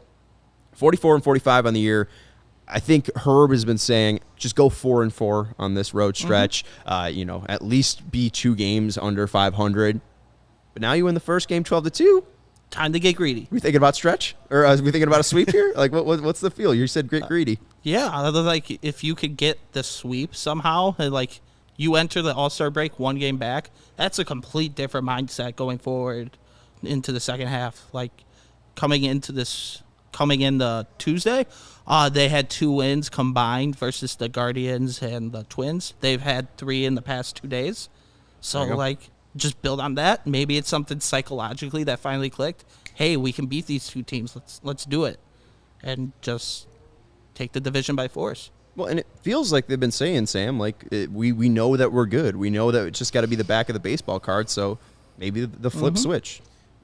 44 and 45 on the year. I think Herb has been saying just go 4-4 on this road stretch. At least be 2 games under 500. But now you win the first game 12-2. Time to get greedy. We thinking about stretch, or are we thinking about a sweep here? Like, what's the feel? You said greedy. Yeah, like if you could get the sweep somehow, and like you enter the All-Star break 1 game back, that's a complete different mindset going forward into the second half. Like coming in the Tuesday, they had 2 wins combined versus the Guardians and the Twins. They've had 3 in the past 2 days, so like. Just build on that. Maybe it's something psychologically that finally clicked. Hey, we can beat these 2 teams. Let's do it, and just take the division by force. Well, and it feels like they've been saying, Sam, like we know that we're good. We know that it's just got to be the back of the baseball card. So maybe the flip switch.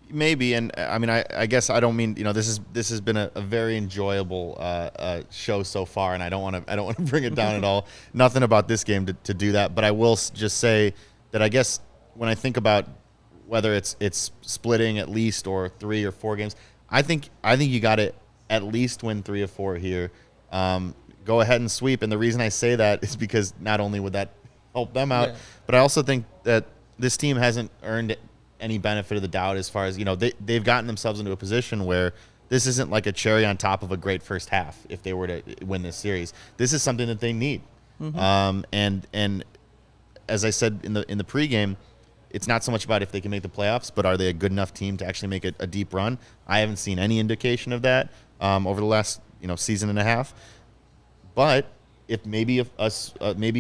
Maybe, and I mean, I guess I don't mean this has been a very enjoyable show so far, and I don't want to bring it down at all. Nothing about this game to do that, but I will just say that I guess. When I think about whether it's splitting at least or 3 or 4 games, I think you got to at least win 3 or 4 here. Go ahead and sweep. And the reason I say that is because not only would that help them out, but I also think that this team hasn't earned any benefit of the doubt as far as, they've gotten themselves into a position where this isn't like a cherry on top of a great first half if they were to win this series. This is something that they need. And as I said in the pregame, it's not so much about if they can make the playoffs, but are they a good enough team to actually make a deep run? I haven't seen any indication of that over the last season and a half. But if maybe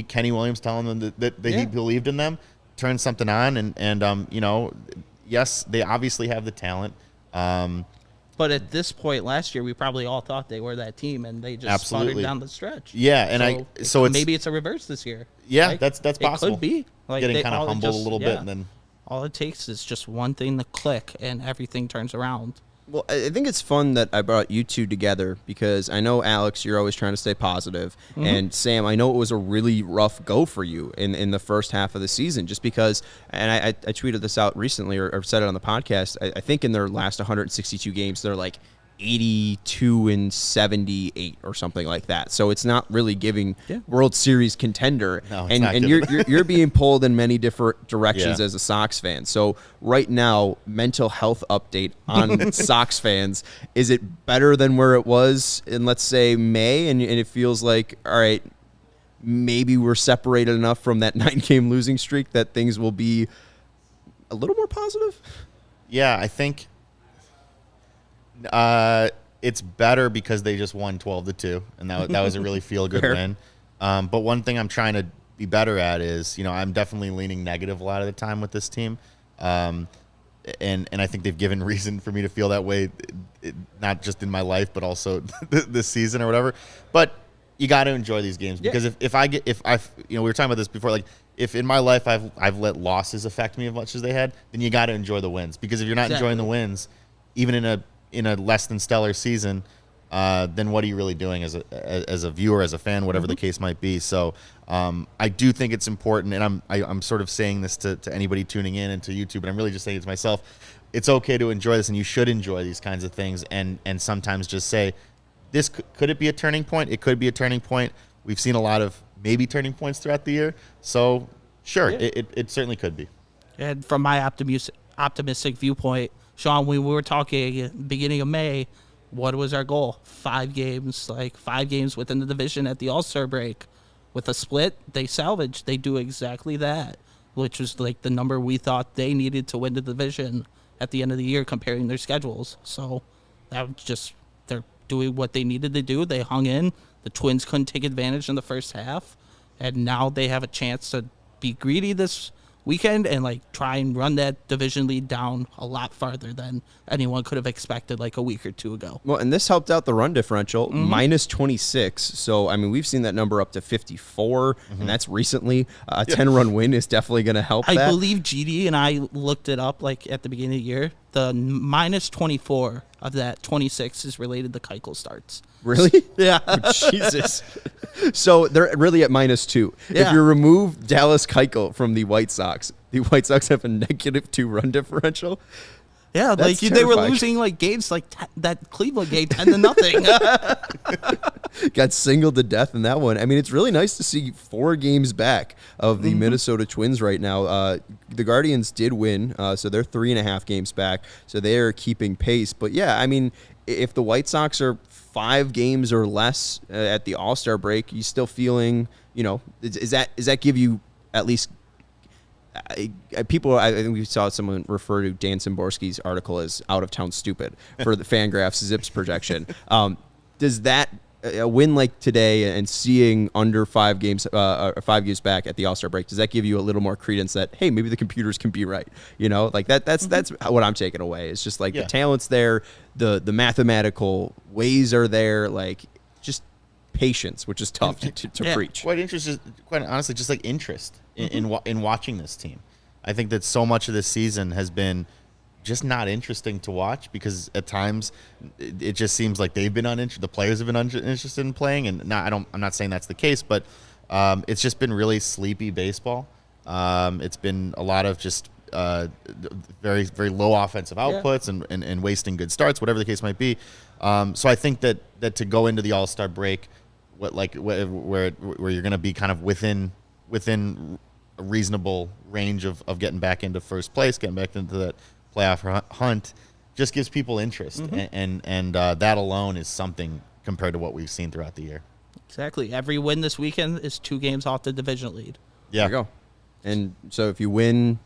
Kenny Williams telling them that he believed in them turned something on, and yes, they obviously have the talent. But at this point last year, we probably all thought they were that team, and they just sputtered down the stretch. Yeah, and so maybe it's a reverse this year. Yeah, like, that's possible. It could be getting kind of humbled a little bit, and then all it takes is just one thing to click, and everything turns around. Well, I think it's fun that I brought you 2 together because I know, Alex, you're always trying to stay positive. And Sam, I know it was a really rough go for you in the first half of the season just because, and I tweeted this out recently or said it on the podcast, I think in their last 162 games, they're like 82 and 78 or something like that. So it's not really giving World Series contender. No, and you're being pulled in many different directions as a Sox fan. So right now, mental health update on Sox fans. Is it better than where it was in, let's say, May? And it feels like, all right, maybe we're separated enough from that 9-game losing streak that things will be a little more positive? Yeah, I think it's better because they just won 12-2, and that was a really feel-good win. But one thing I'm trying to be better at is, I'm definitely leaning negative a lot of the time with this team. And I think they've given reason for me to feel that way, not just in my life, but also this season or whatever. But you got to enjoy these games because if we were talking about this before, like if in my life I've let losses affect me as much as they had, then you got to enjoy the wins, because if you're not enjoying the wins, even in a less than stellar season, then what are you really doing as a viewer, as a fan, whatever the case might be? So I do think it's important, and I'm sort of saying this to anybody tuning in and to YouTube, and I'm really just saying it to myself. It's okay to enjoy this, and you should enjoy these kinds of things, and sometimes just say, this could it be a turning point? It could be a turning point. We've seen a lot of maybe turning points throughout the year, so sure, it certainly could be. And from my optimistic viewpoint, Sean, when we were talking at the beginning of May, what was our goal? 5 games, like 5 games within the division at the All-Star break. With a split, they salvaged. They do exactly that, which was like the number we thought they needed to win the division at the end of the year, comparing their schedules. So that was just, they're doing what they needed to do. They hung in. The Twins couldn't take advantage in the first half, and now they have a chance to be greedy this weekend and like try and run that division lead down a lot farther than anyone could have expected like a week or two ago. Well, and this helped out the run differential, minus 26. So, I mean, we've seen that number up to 54, and that's recently. A 10-run win is definitely going to help that. I believe GD and I looked it up like at the beginning of the year. The minus 24 of that 26 is related to Keuchel starts. Really? Yeah. Oh, Jesus. So they're really at minus 2. Yeah. If you remove Dallas Keuchel from the White Sox have a negative 2 run differential. Yeah, That's like they were terrifying. losing like games like that Cleveland game 10-0. Got singled to death in that one. I mean, it's really nice to see 4 games back of the Minnesota Twins right now. The Guardians did win, so they're 3.5 games back, so they are keeping pace. But yeah, I mean, if the White Sox are 5 games or less at the All-Star break, you still feeling, does that give you at least people? I think we saw someone refer to Dan Szymborski's article as "out of town stupid" for the Fangraphs Zips projection. Does that a win like today and seeing under 5 games, 5 games back at the All-Star break, does that give you a little more credence that, hey, maybe the computers can be right? Like that's what I'm taking away. It's just like the talent's there, the mathematical ways are there, like just patience, which is tough to preach. Quite honestly, just like interest in watching this team. I think that so much of this season has been just not interesting to watch, because at times it just seems like they've been uninterested. The players have been uninterested in playing, and I'm not saying that's the case, but it's just been really sleepy baseball. It's been a lot of just very, very low offensive outputs and wasting good starts, whatever the case might be. So I think that to go into the All-Star break, where you're going to be kind of within a reasonable range of getting back into first place, getting back into that playoff hunt, just gives people interest, and that alone is something compared to what we've seen throughout the year. Exactly. Every win this weekend is 2 games off the division lead. Yeah. There you go. And so if you win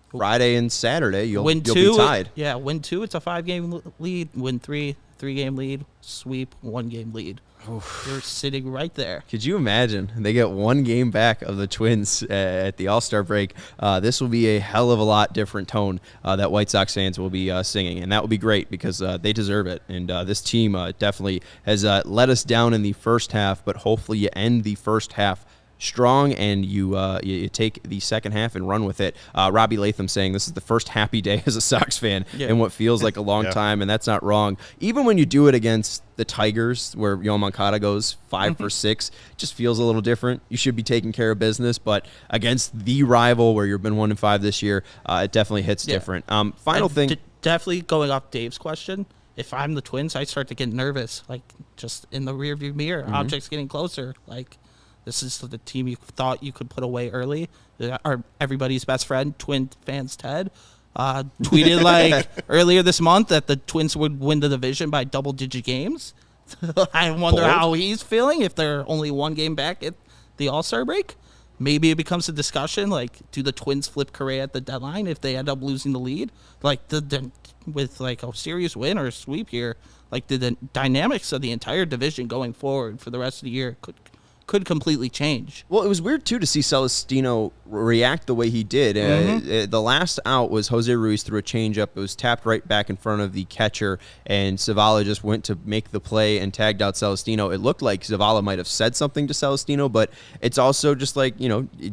Friday and Saturday, you'll win be 2, tied. Yeah, win 2, it's a 5-game lead. Win 3, 3-game lead. Sweep, 1-game lead. You're sitting right there. Could you imagine? They get 1 game back of the Twins at the All-Star break. This will be a hell of a lot different tone that White Sox fans will be singing, and that will be great because they deserve it. And this team definitely has let us down in the first half, but hopefully you end the first half strong, and you take the second half and run with it. Robbie Latham saying this is the first happy day as a Sox fan in what feels like a long time, and that's not wrong. Even when you do it against the Tigers, where Yoan Moncada goes 5 for 6, it just feels a little different. You should be taking care of business, but against the rival where you've been 1-5 this year, it definitely hits different. Final thing. Definitely going off Dave's question, if I'm the Twins, I start to get nervous, like just in the rearview mirror, objects getting closer, like this is the team you thought you could put away early. Our everybody's best friend, Twin fans Ted, tweeted like earlier this month that the Twins would win the division by double-digit games. I wonder how he's feeling if they're only 1 game back at the All-Star break. Maybe it becomes a discussion like, do the Twins flip Correa at the deadline if they end up losing the lead? Like with like a serious win or a sweep here, like the dynamics of the entire division going forward for the rest of the year could completely change. Well, it was weird, too, to see Celestino react the way he did. The last out was Jose Ruiz threw a changeup. It was tapped right back in front of the catcher, and Zavala just went to make the play and tagged out Celestino. It looked like Zavala might have said something to Celestino, but it's also just like,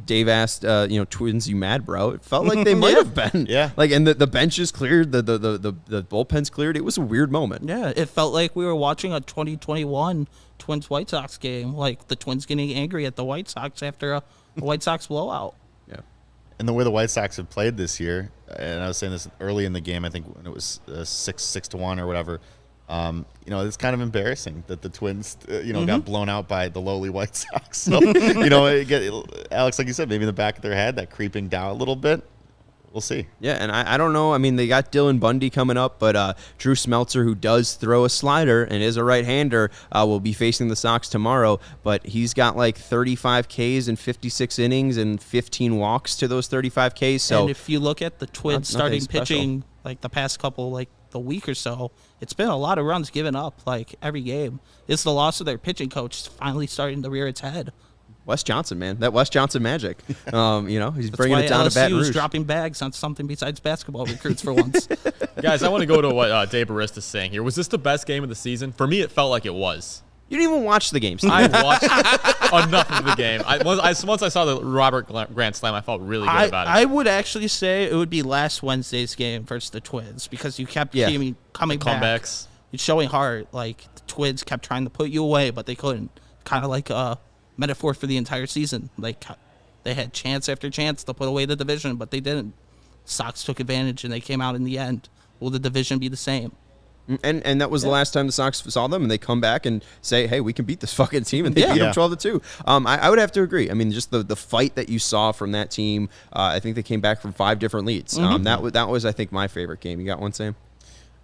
Dave asked, Twins, you mad, bro? It felt like they might have been. Yeah. And the bench is cleared, the bullpen's cleared. It was a weird moment. Yeah, it felt like we were watching a 2021 Twins White Sox game, like the Twins getting angry at the White Sox after a White Sox blowout. Yeah. And the way the White Sox have played this year, and I was saying this early in the game, I think when it was 6-1 or whatever, it's kind of embarrassing that the Twins, got blown out by the lowly White Sox. So, Alex, like you said, maybe in the back of their head, that creeping down a little bit. We'll see. Yeah, and I don't know. I mean, they got Dylan Bundy coming up, but Drew Smeltzer, who does throw a slider and is a right-hander, will be facing the Sox tomorrow. But he's got like 35 Ks in 56 innings and 15 walks to those 35 Ks. So, and if you look at the Twins starting pitching, like the past couple, like the week or so, it's been a lot of runs given up, like every game. It's the loss of their pitching coach finally starting to rear its head. Wes Johnson, man, that Wes Johnson magic. He's That's bringing it down LSU to Baton Rouge. is dropping bags on something besides basketball recruits for once. Guys, I want to go to what Dave Barista's saying here. Was this the best game of the season? For me, it felt like it was. You didn't even watch the games. I watched enough of the game. Once I saw the Robert Grant slam, I felt really good about it. I would actually say it would be last Wednesday's game versus the Twins because you kept coming back. Comebacks. It's showing heart. Like, the Twins kept trying to put you away, but they couldn't. Kind of like a metaphor for the entire season. Like, they had chance after chance to put away the division, but they didn't. Sox took advantage, and they came out in the end. Will the division be the same? And that was the last time the Sox saw them, and they come back and say, hey, we can beat this fucking team, and they beat them 12-2. I would have to agree. I mean, just the fight that you saw from that team, I think they came back from 5 different leads. That was, I think, my favorite game. You got one, Sam?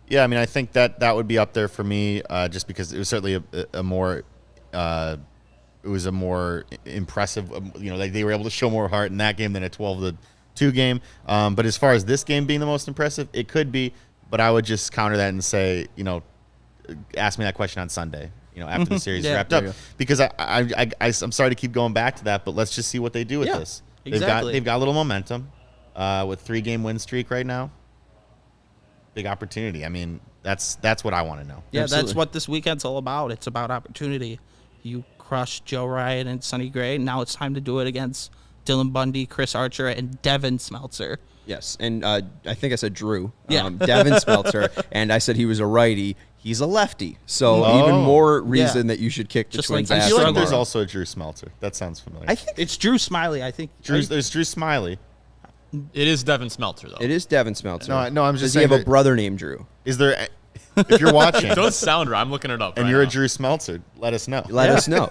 Yeah, I mean, I think that would be up there for me just because it was certainly a more impressive, they were able to show more heart in that game than a 12-2 game. But as far as this game being the most impressive, it could be. But I would just counter that and say, ask me that question on Sunday, after the series is wrapped up. Because I'm sorry to keep going back to that, but let's just see what they do with this. Exactly. They've got a little momentum with 3-game win streak right now. Big opportunity. I mean, that's what I want to know. Yeah, Absolutely. That's what this weekend's all about. It's about opportunity. You crushed Joe Ryan and Sonny Gray. Now it's time to do it against Dylan Bundy, Chris Archer, and Devin Smeltzer. Yes, and I think I said Drew. Yeah. Devin Smeltzer, and I said he was a righty. He's a lefty, so even more reason that you should kick the Just Twins' like ass. I feel like tomorrow. there's also a Drew Smeltzer. That sounds familiar. I think It's Drew Smiley, I think. There's Drew Smiley. It is Devin Smeltzer, though. it is Devin Smeltzer. No, I'm just Does saying. he have a that- brother named Drew? Is there? If you're watching, It does sound right. I'm looking it up and right you're now. a Drew Smeltzer, let us know. Let us know.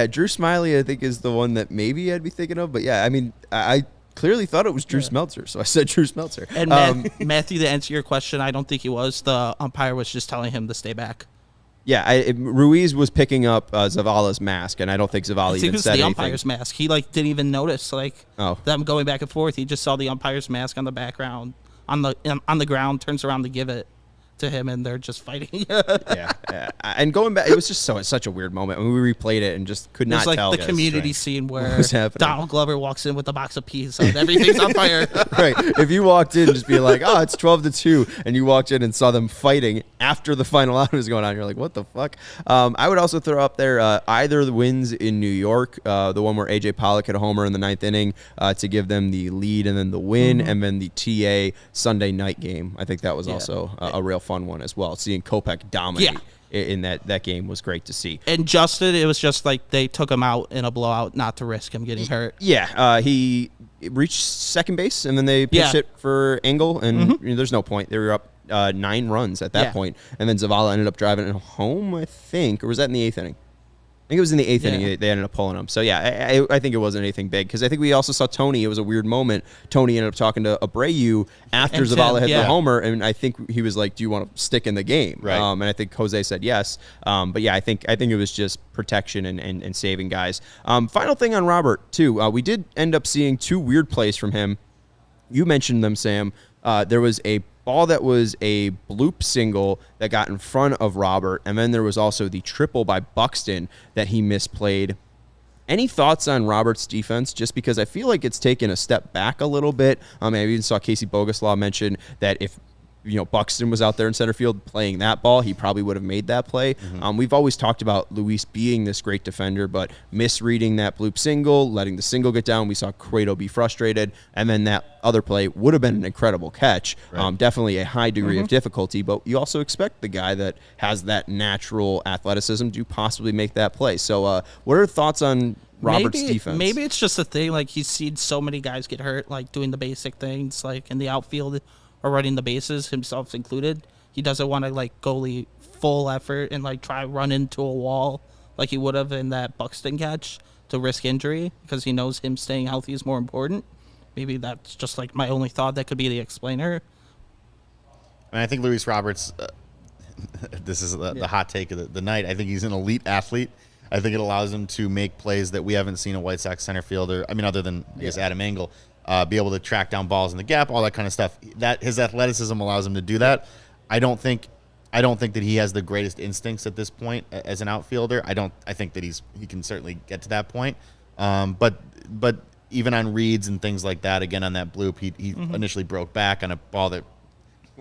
Drew Smiley, I think, is the one that maybe I'd be thinking of. But yeah, I mean, I clearly thought it was Drew Smeltzer, so I said Drew Smeltzer. And Matthew, to answer your question, I don't think he was. The umpire was just telling him to stay back. Yeah, Ruiz was picking up Zavala's mask, and I don't think Zavala I think even it was said the anything. umpire's mask. He didn't even notice them going back and forth. He just saw the umpire's mask on the background on the ground, turns around to give it to him, and they're just fighting. And going back, it was just such a weird moment. I mean, we replayed it and just could not It's like tell. the community scene where was happening. Donald Glover walks in with a box of peas and everything's on fire. Right. If you walked in just being like, oh, it's 12-2, and you walked in and saw them fighting after the final out was going on, you're like, what the fuck? I would also throw up there either the wins in New York, the one where A.J. Pollock hit a homer in the 9th inning to give them the lead and then the win, and then the TA Sunday night game. I think that was also a real fun one as well. Seeing Kopech dominate in that game was great to see. And Justin, it was just like they took him out in a blowout not to risk him getting hurt. Yeah, he reached second base, and then they pitched it for Engel, and there's no point. They were up 9 runs at that point, and then Zavala ended up driving it home, I think, or was that in the 8th inning? I think it was in the 8th inning they ended up pulling him. So, yeah, I think it wasn't anything big, because I think we also saw Tony. It was a weird moment. Tony ended up talking to Abreu after Zavala hit the homer, and I think he was like, do you want to stick in the game? Right. And I think Jose said yes. But, yeah, I think it was just protection and saving guys. Final thing on Robert, too. We did end up seeing 2 weird plays from him. You mentioned them, Sam. There was a ball that was a bloop single that got in front of Robert, and then there was also the triple by Buxton that he misplayed. Any thoughts on Robert's defense? Just because I feel like it's taken a step back a little bit. I even saw Casey Boguslaw mention that if Buxton was out there in center field playing that ball, he probably would have made that play. We've always talked about Luis being this great defender, but misreading that bloop single, letting the single get down. We saw Cueto be frustrated, and then that other play would have been an incredible catch. Right. Definitely a high degree of difficulty, but you also expect the guy that has that natural athleticism to possibly make that play. So what are thoughts on Robert's defense? Maybe it's just a thing, like he's seen so many guys get hurt, like doing the basic things, like in the outfield, or running the bases, himself included. He doesn't want to goalie full effort and try run into a wall like he would have in that Buxton catch to risk injury, because he knows him staying healthy is more important. Maybe that's just my only thought that could be the explainer. I think Luis Roberts, this is the hot take of the night. I think he's an elite athlete. I think it allows him to make plays that we haven't seen a White Sox center fielder, other than I guess Adam Engel, be able to track down balls in the gap, all that kind of stuff. That his athleticism allows him to do that. I don't think that he has the greatest instincts at this point as an outfielder. I think that he can certainly get to that point. But even on reads and things like that, again on that bloop, he initially broke back on a ball that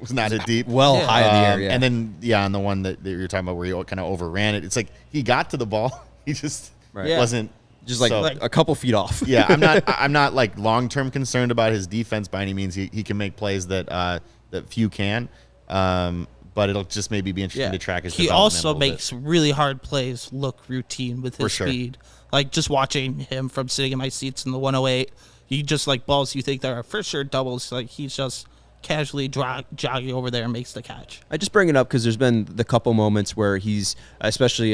was not hit deep, high in the air. And then on the one that you're talking about where he kind of overran it, it's he got to the ball, he just wasn't. Just a couple feet off. Yeah, I'm not long-term concerned about his defense by any means. He can make plays that few can, but it'll just maybe be interesting to track his development. He also makes really hard plays look routine with his speed. Just watching him from sitting in my seats in the 108, he just balls you think that are for sure doubles. He's just casually jogging over there and makes the catch. I just bring it up because there's been the couple moments where he's especially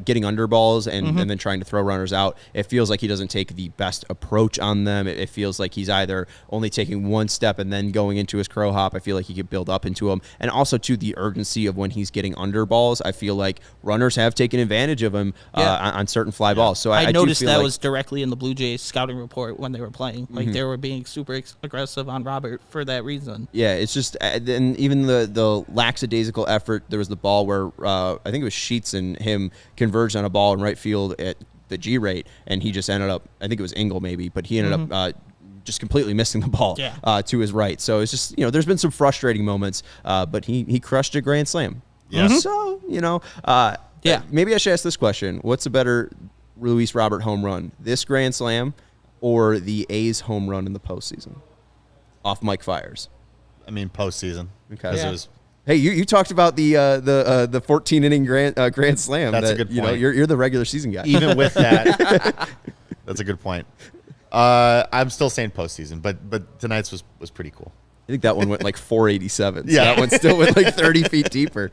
getting under balls and then trying to throw runners out. It feels like he doesn't take the best approach on them. It feels like he's either only taking one step and then going into his crow hop. I feel like he could build up into him. And also, to the urgency of when he's getting under balls, I feel like runners have taken advantage of him on certain fly balls. So I noticed do feel that was directly in the Blue Jays scouting report when they were playing. They were being super aggressive on Robert for that reason. Yeah, it's just, and even the lackadaisical effort. There was the ball where I think it was Sheets and him converged on a ball in right field at the G rate, and he just ended up, I think it was Engel maybe, but he ended up just completely missing the ball to his right. So it's just, there's been some frustrating moments, but he crushed a grand slam. Yeah. So, maybe I should ask this question. What's a better Luis Robert home run, this grand slam or the A's home run in the postseason off Mike Fiers? Postseason. Okay. It was, hey, you talked about the 14-inning grand slam. That's a good point. You're the regular season guy. Even with that, that's a good point. I'm still saying postseason, but tonight's was pretty cool. I think that one went 487. So that one still went 30 feet deeper.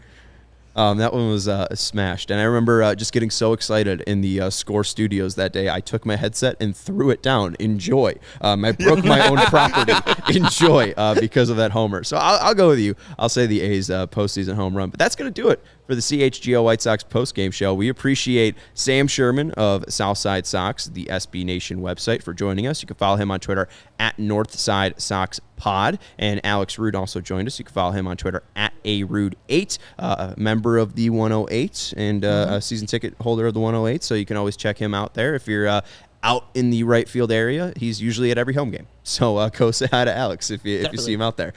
That one was smashed. And I remember just getting so excited in the Score studios that day. I took my headset and threw it down. Enjoy. I broke my own property. Enjoy because of that homer. So I'll go with you. I'll say the A's postseason home run. But that's going to do it for the CHGO White Sox postgame show. We appreciate Sam Sherman of Southside Sox, the SB Nation website, for joining us. You can follow him on Twitter at Northside Sox Pod. And Alex Rude also joined us. You can follow him on Twitter at ARude8, a member of the 108 and a season ticket holder of the 108. So you can always check him out there if you're out in the right field area. He's usually at every home game. So go say hi to Alex if you see him out there.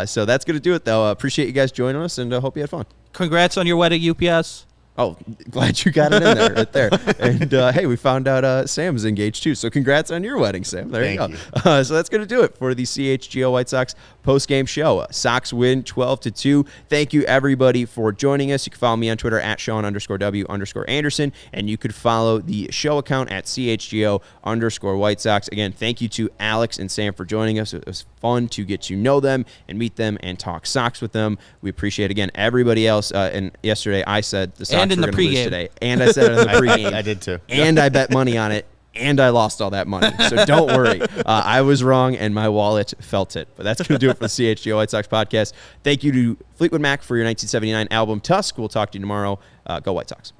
So that's going to do it, though. Appreciate you guys joining us, and hope you had fun. Congrats on your wedding, UPS. Oh, glad you got it in there, right there. And, hey, we found out Sam's engaged, too. So congrats on your wedding, Sam. There you go. So that's going to do it for the CHGO White Sox post-game show. Sox win 12-2. Thank you, everybody, for joining us. You can follow me on Twitter at Sean_W_Anderson. And you could follow the show account at CHGO_White Sox. Again, thank you to Alex and Sam for joining us. It was fun to get to know them and meet them and talk Sox with them. We appreciate, again, everybody else. And yesterday I said the Sox and in the pregame today, and I said it in the pregame. I did too. And I bet money on it, and I lost all that money. So don't worry. I was wrong, and my wallet felt it. But that's going to do it for the CHGO White Sox podcast. Thank you to Fleetwood Mac for your 1979 album, Tusk. We'll talk to you tomorrow. Go White Sox.